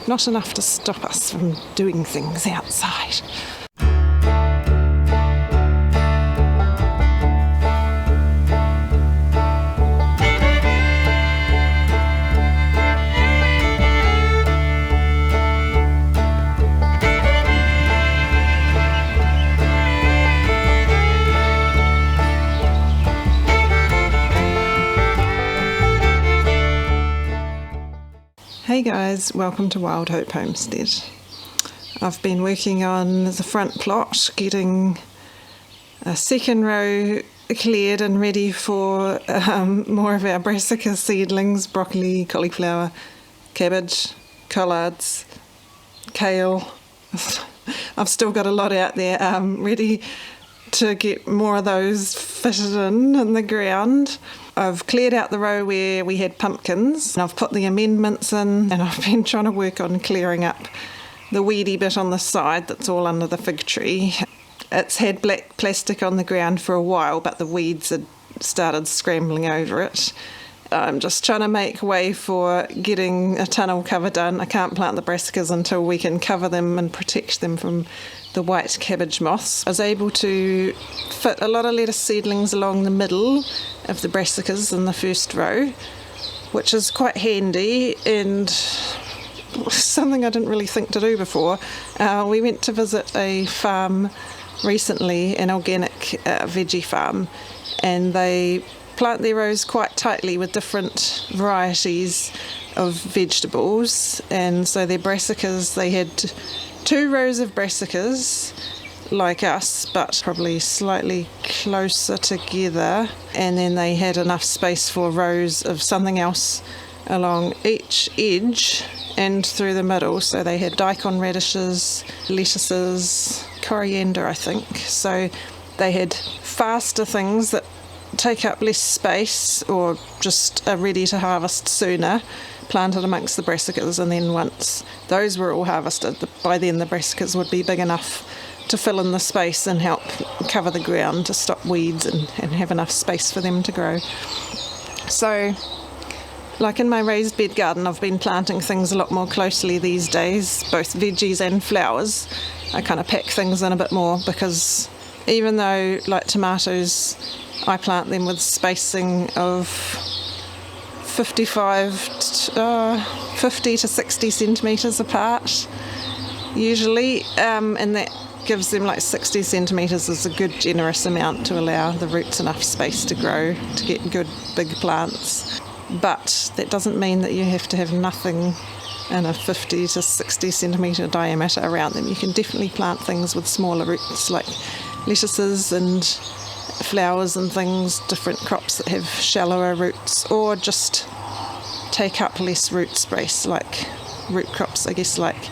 not enough to stop us from doing things outside. Hey guys, welcome to Wild Hope Homestead. I've been working on the front plot, getting a second row cleared and ready for more of our brassica seedlings, broccoli, cauliflower, cabbage, collards, kale. I've still got a lot out there ready to get more of those fitted in the ground. I've cleared out the row where we had pumpkins, and I've put the amendments in, and I've been trying to work on clearing up the weedy bit on the side that's all under the fig tree. It's had black plastic on the ground for a while, but the weeds had started scrambling over it. I'm just trying to make way for getting a tunnel cover done. I can't plant the brassicas until we can cover them and protect them from the white cabbage moths. I was able to fit a lot of lettuce seedlings along the middle of the brassicas in the first row, which is quite handy and something I didn't really think to do before. We went to visit a farm recently, an organic veggie farm, and they plant their rows quite tightly with different varieties of vegetables. And so their brassicas, they had 2 rows of brassicas like us, but probably slightly closer together, and then they had enough space for rows of something else along each edge and through the middle. So they had daikon radishes, lettuces, coriander, I think. So they had faster things that take up less space or just are ready to harvest sooner, planted amongst the brassicas, and then once those were all harvested, by then the brassicas would be big enough to fill in the space and help cover the ground to stop weeds and have enough space for them to grow. So, like in my raised bed garden, I've been planting things a lot more closely these days, both veggies and flowers. I kind of pack things in a bit more because even though, like tomatoes, I plant them with spacing of 50 to 60 centimetres apart, usually, and that gives them like 60 centimetres is a good generous amount to allow the roots enough space to grow, to get good big plants. But that doesn't mean that you have to have nothing in a 50 to 60 centimetre diameter around them. You can definitely plant things with smaller roots like lettuces and flowers and things, different crops that have shallower roots, or just take up less root space, like root crops, I guess, like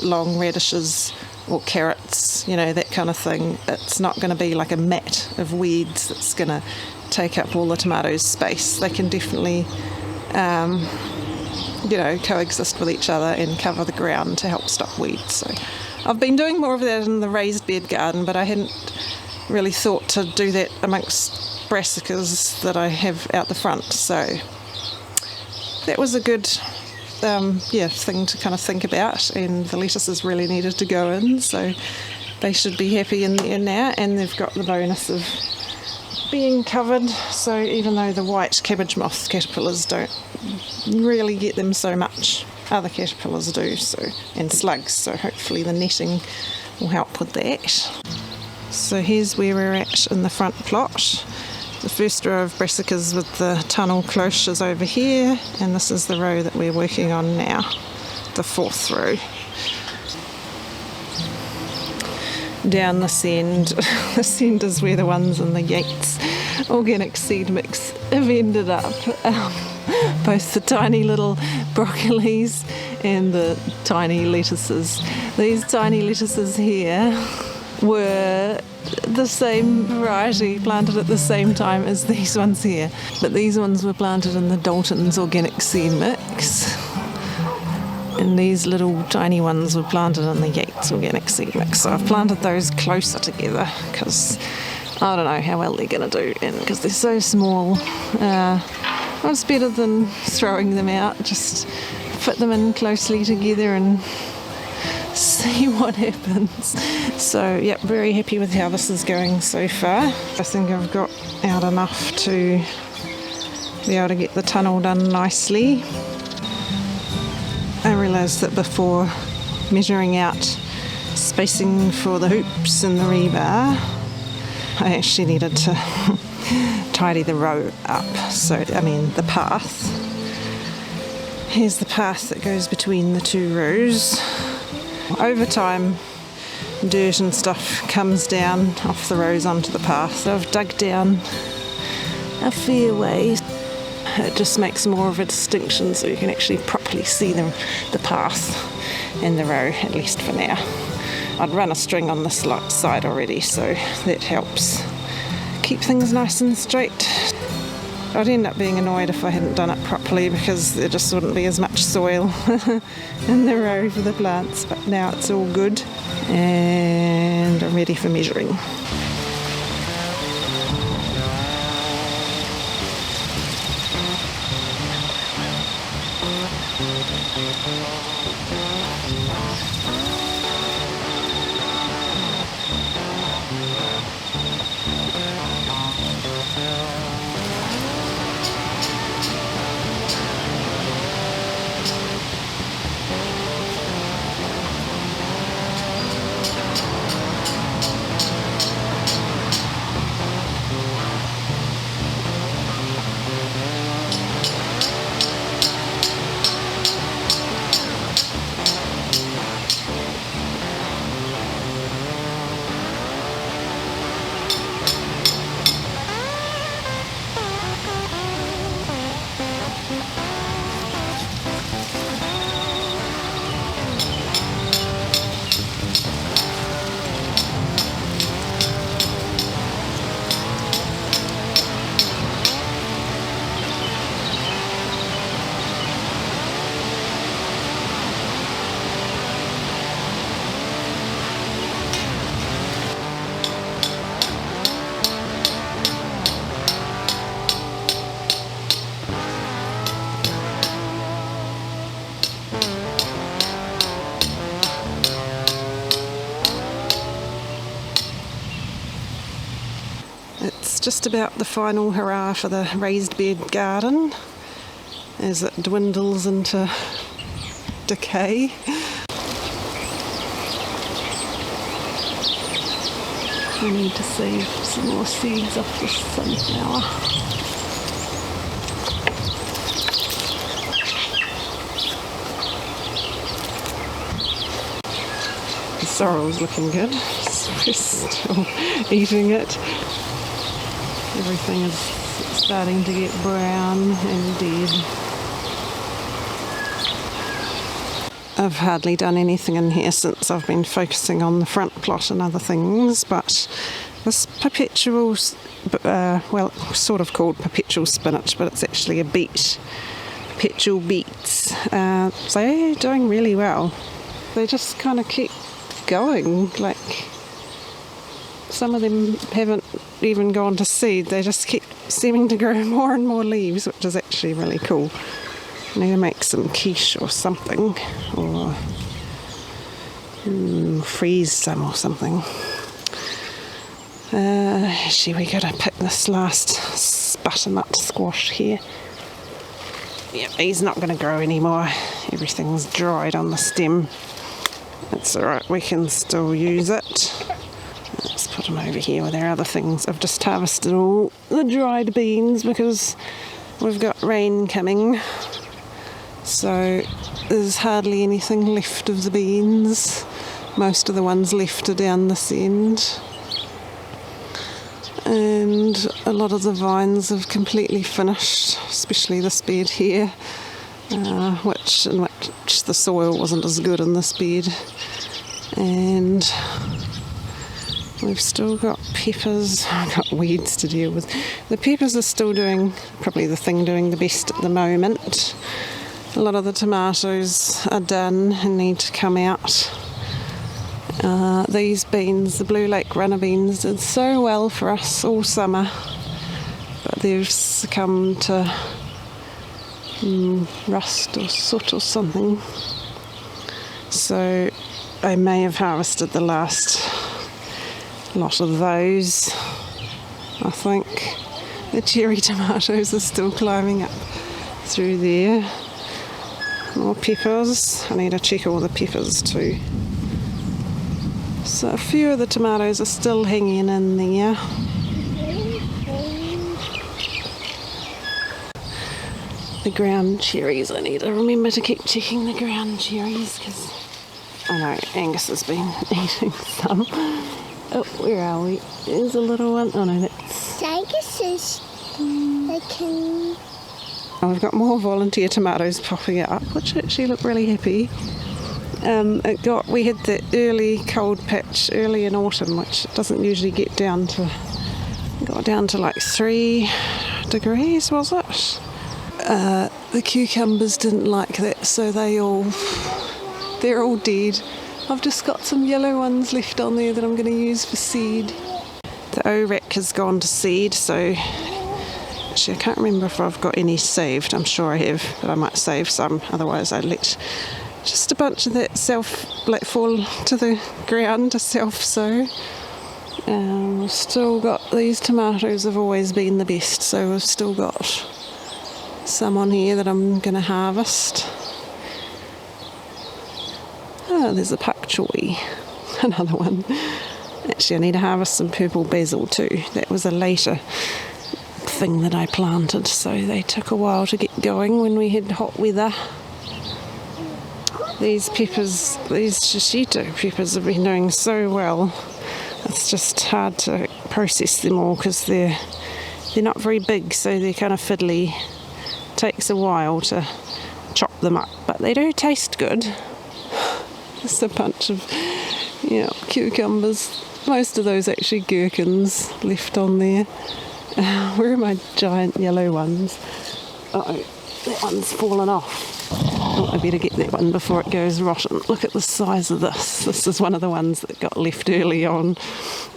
long radishes or carrots, that kind of thing. It's not going to be like a mat of weeds that's going to take up all the tomatoes' space. They can definitely coexist with each other and cover the ground to help stop weeds. So I've been doing more of that in the raised bed garden, but I hadn't really thought to do that amongst brassicas that I have out the front. So that was a good thing to kind of think about, and the lettuces really needed to go in, so they should be happy in there now, and they've got the bonus of being covered, so even though the white cabbage moth caterpillars don't really get them so much, other caterpillars do, and slugs, so hopefully the netting will help with that. So here's where we're at in the front plot. The first row of brassicas with the tunnel cloche is over here, and this is the row that we're working on now, the 4th row. Down this end, this end is where the ones in the Yates organic seed mix have ended up. Both the tiny little broccolis and the tiny lettuces. These tiny lettuces here were the same variety, planted at the same time as these ones here, but these ones were planted in the Dalton's organic seed mix, and these little tiny ones were planted in the Yates organic seed mix. So I've planted those closer together because I don't know how well they're going to do, and because they're so small, it's better than throwing them out, just put them in closely together and see what happens. So yeah, very happy with how this is going so far. I think I've got out enough to be able to get the tunnel done nicely. I realised that before measuring out spacing for the hoops and the rebar, I actually needed to tidy the row up. So, I mean, the path. Here's the path that goes between the two rows. Over time, dirt and stuff comes down off the rows onto the path. So I've dug down a fair way. It just makes more of a distinction so you can actually properly see the path and the row, at least for now. I'd run a string on this side already, so that helps keep things nice and straight. I'd end up being annoyed if I hadn't done it properly because there just wouldn't be as much soil in the row for the plants, but now it's all good and I'm ready for measuring. It's just about the final hurrah for the raised bed garden as it dwindles into decay. I need to save some more seeds off this sunflower. The sorrel's looking good, so we're still eating it. Everything is starting to get brown and dead. I've hardly done anything in here since I've been focusing on the front plot and other things, but this perpetual, well, sort of called perpetual spinach, but it's actually a beet, perpetual beets. They're doing really well. They just kind of keep going, like some of them haven't even gone to seed, they just keep seeming to grow more and more leaves, which is actually really cool. I need to make some quiche or something, or freeze some or something. Actually, we gotta pick this last butternut squash here. Yep, he's not gonna grow anymore. Everything's dried on the stem. That's alright, we can still use it. Let's put them over here with our other things. I've just harvested all the dried beans because we've got rain coming. So there's hardly anything left of the beans. Most of the ones left are down this end. And a lot of the vines have completely finished, especially this bed here, in which the soil wasn't as good in this bed. And we've still got peppers. I've got weeds to deal with. The peppers are still doing the best at the moment. A lot of the tomatoes are done and need to come out. These beans, the Blue Lake runner beans, did so well for us all summer, but they've succumbed to rust or soot or something. So I may have harvested the last lot of those. I think the cherry tomatoes are still climbing up through there. More peppers. I need to check all the peppers too. So a few of the tomatoes are still hanging in there. The ground cherries, I need to remember to keep checking the ground cherries because I know Angus has been eating some. Oh, where are we? There's a little one. Oh no, that's... Angus is... they can... Oh, we've got more volunteer tomatoes popping up, which actually look really happy. We had the early cold patch early in autumn, which doesn't usually get down to... got down to like 3 degrees, was it? The cucumbers didn't like that, so they're all dead. I've just got some yellow ones left on there that I'm going to use for seed. The ORAC has gone to seed, so actually I can't remember if I've got any saved. I'm sure I have, but I might save some, otherwise I'd let just a bunch of that fall to the ground to self-sow. We've still got, these tomatoes have always been the best, so we've still got some on here that I'm going to harvest. Oh, there's a pak choy, another one. Actually, I need to harvest some purple basil too. That was a later thing that I planted, so they took a while to get going when we had hot weather. These peppers, these shishito peppers have been doing so well. It's just hard to process them all because they're not very big, so they're kind of fiddly. Takes a while to chop them up, but they do taste good. Just a bunch of cucumbers. Most of those actually gherkins left on there. Where are my giant yellow ones? Uh-oh, that one's fallen off. Oh, I better get that one before it goes rotten. Look at the size of this. This is one of the ones that got left early on.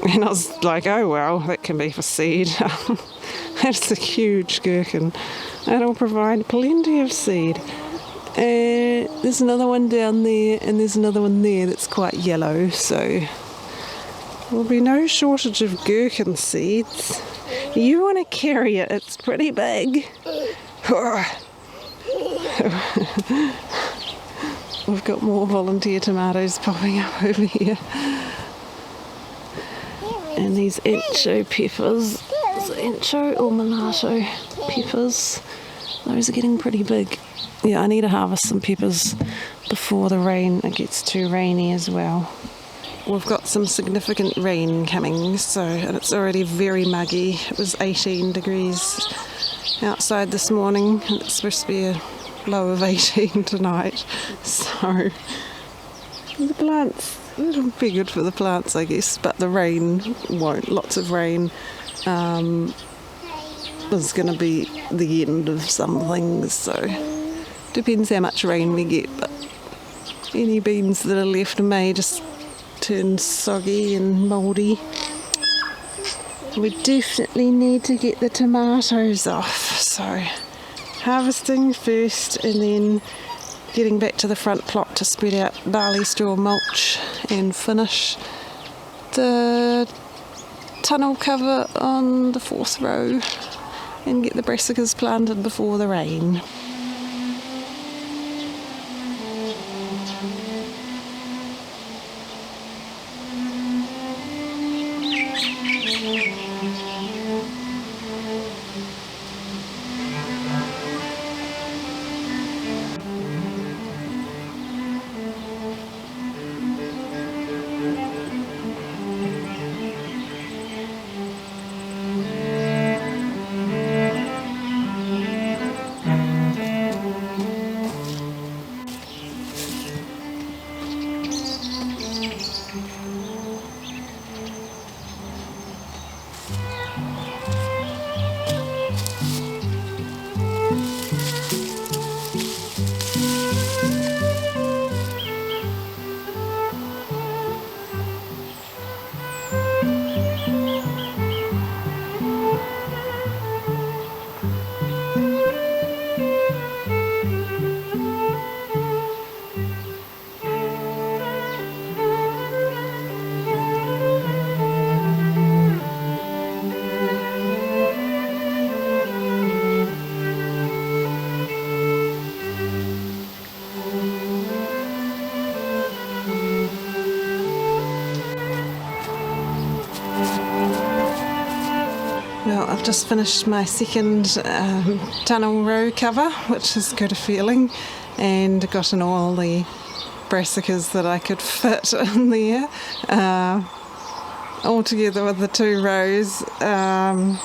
And I was like, oh well, that can be for seed. That's a huge gherkin. That'll provide plenty of seed. There's another one down there, and there's another one there that's quite yellow, so there'll be no shortage of gherkin seeds. You want to carry it, it's pretty big. We've got more volunteer tomatoes popping up over here. And these ancho peppers, is it ancho or mulatto peppers? Those are getting pretty big. Yeah, I need to harvest some peppers before it gets too rainy as well. We've got some significant rain coming, and it's already very muggy. It was 18 degrees outside this morning, and it's supposed to be a low of 18 tonight. So the plants, it'll be good for the plants, I guess, but the rain won't. Lots of rain is going to be the end of some things, so depends how much rain we get, but any beans that are left may just turn soggy and mouldy. We definitely need to get the tomatoes off, so harvesting first and then getting back to the front plot to spread out barley straw mulch and finish the tunnel cover on the 4th row and get the brassicas planted before the rain. I've just finished my second tunnel row cover, which is good feeling, and gotten all the brassicas that I could fit in there. All together with the 2 rows, I've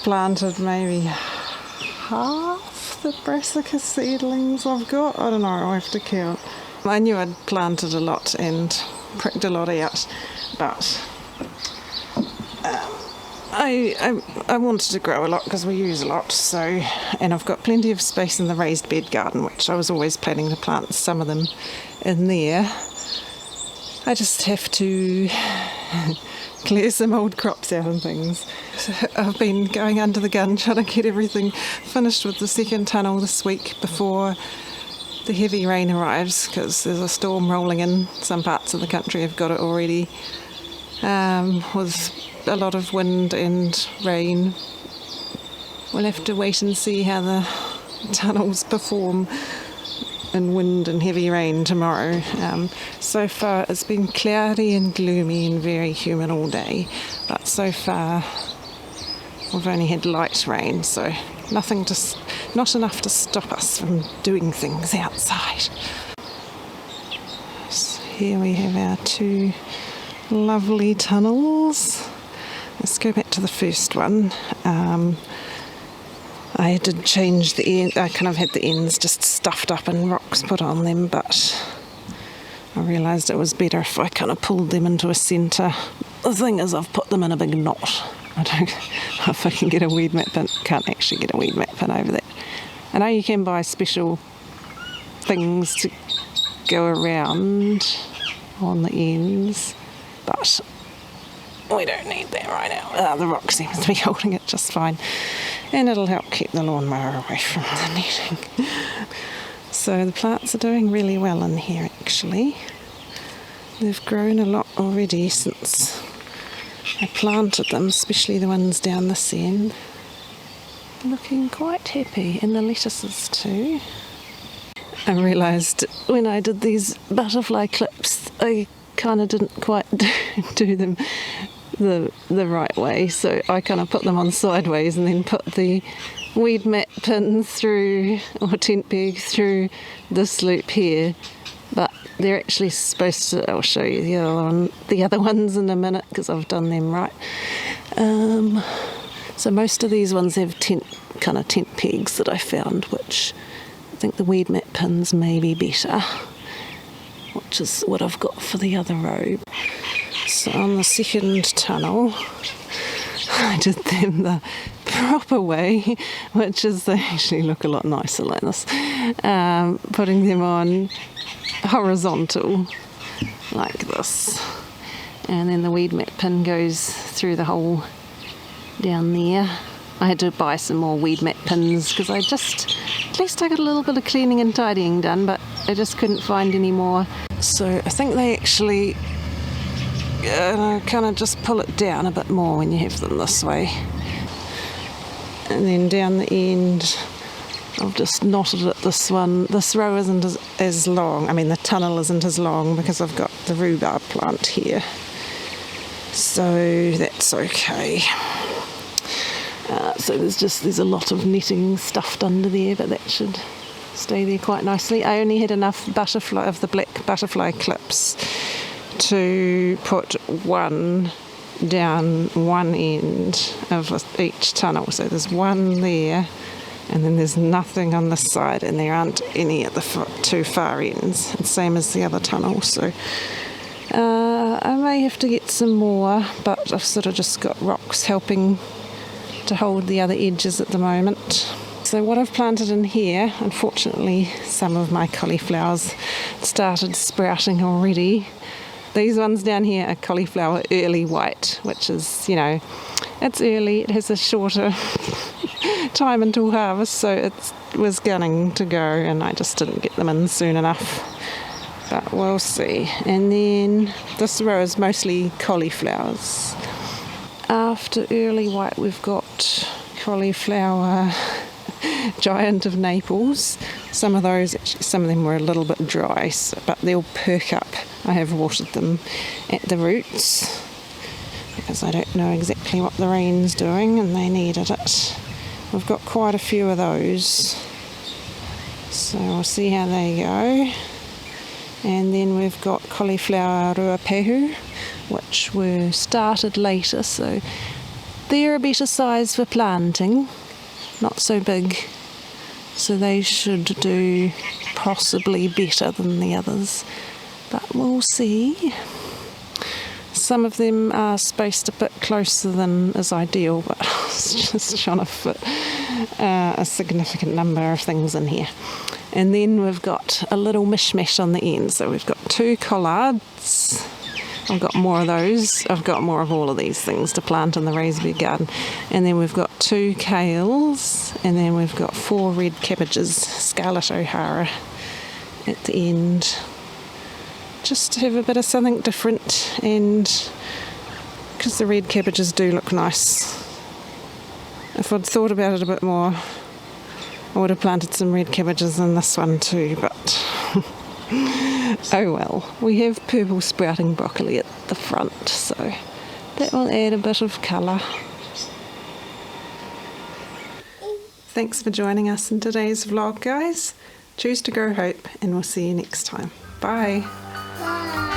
planted maybe half the brassica seedlings I've got. I don't know, I'll have to count. I knew I'd planted a lot and pricked a lot out, but I wanted to grow a lot because we use a lot, so, and I've got plenty of space in the raised bed garden, which I was always planning to plant some of them in there. I just have to clear some old crops out and things. So I've been going under the gun trying to get everything finished with the second tunnel this week before the heavy rain arrives, because there's a storm rolling in. Some parts of the country have got it already, with a lot of wind and rain. We'll have to wait and see how the tunnels perform in wind and heavy rain tomorrow. So far it's been cloudy and gloomy and very humid all day, but so far we've only had light rain, so not enough to stop us from doing things outside. So here we have our 2 lovely tunnels. Let's go back to the first one. I did change the end. I kind of had the ends just stuffed up and rocks put on them, but I realised it was better if I kind of pulled them into a centre. The thing is, I've put them in a big knot. I don't know if I can get a weed mat pin. Can't actually get a weed mat pin over that. I know you can buy special things to go around on the ends, but we don't need that right now. The rock seems to be holding it just fine, and it'll help keep the lawnmower away from the netting. So the plants are doing really well in here actually. They've grown a lot already since I planted them, especially the ones down this end. Looking quite happy, and the lettuces too. I realised when I did these butterfly clips, I kind of didn't quite do them the right way, so I kind of put them on sideways and then put the weed mat pin through, or tent peg through this loop here, but they're actually supposed to, I'll show you the other ones in a minute because I've done them right. So most of these ones have tent pegs that I found, which I think the weed mat pins may be better, which is what I've got for the other row. So on the second tunnel, I did them the proper way, which is they actually look a lot nicer like this. Putting them on horizontal like this, and then the weed mat pin goes through the hole down there. I had to buy some more weed mat pins because at least I got a little bit of cleaning and tidying done, but I just couldn't find any more. So I think they actually kind of just pull it down a bit more when you have them this way. And then down the end, I've just knotted it this one. This row isn't as long, I mean the tunnel isn't as long because I've got the rhubarb plant here. So that's okay. So there's a lot of netting stuffed under there, but that should stay there quite nicely. I only had enough of the black butterfly clips to put one down one end of each tunnel. So there's one there, and then there's nothing on this side, and there aren't any at the 2 far ends, same as the other tunnel. So I may have to get some more, but I've sort of just got rocks helping to hold the other edges at the moment. So what I've planted in here, unfortunately some of my cauliflowers started sprouting already. These ones down here are cauliflower early white, which is, it's early, it has a shorter time until harvest, so it was gunning to go and I just didn't get them in soon enough. But we'll see. And then this row is mostly cauliflowers. After early white we've got cauliflower giant of Naples. Some of them were a little bit dry, but they'll perk up. I have watered them at the roots. because I don't know exactly what the rain's doing and they needed it. We've got quite a few of those, so we'll see how they go. And then we've got cauliflower ruapehu, which were started later, so they're a better size for planting, not so big, so they should do possibly better than the others, but we'll see. Some of them are spaced a bit closer than is ideal, but I was just trying to fit a significant number of things in here. And then we've got a little mishmash on the end, so we've got 2 collards. I've got more of those. I've got more of all of these things to plant in the raised bed garden. And then we've got 2 kales, and then we've got 4 red cabbages, Scarlet O'Hara, at the end. Just to have a bit of something different, and because the red cabbages do look nice. If I'd thought about it a bit more, I would have planted some red cabbages in this one too, but oh well. We have purple sprouting broccoli at the front, so that will add a bit of colour. Thanks for joining us in today's vlog, guys. Choose to grow hope, and we'll see you next time. Bye. Bye.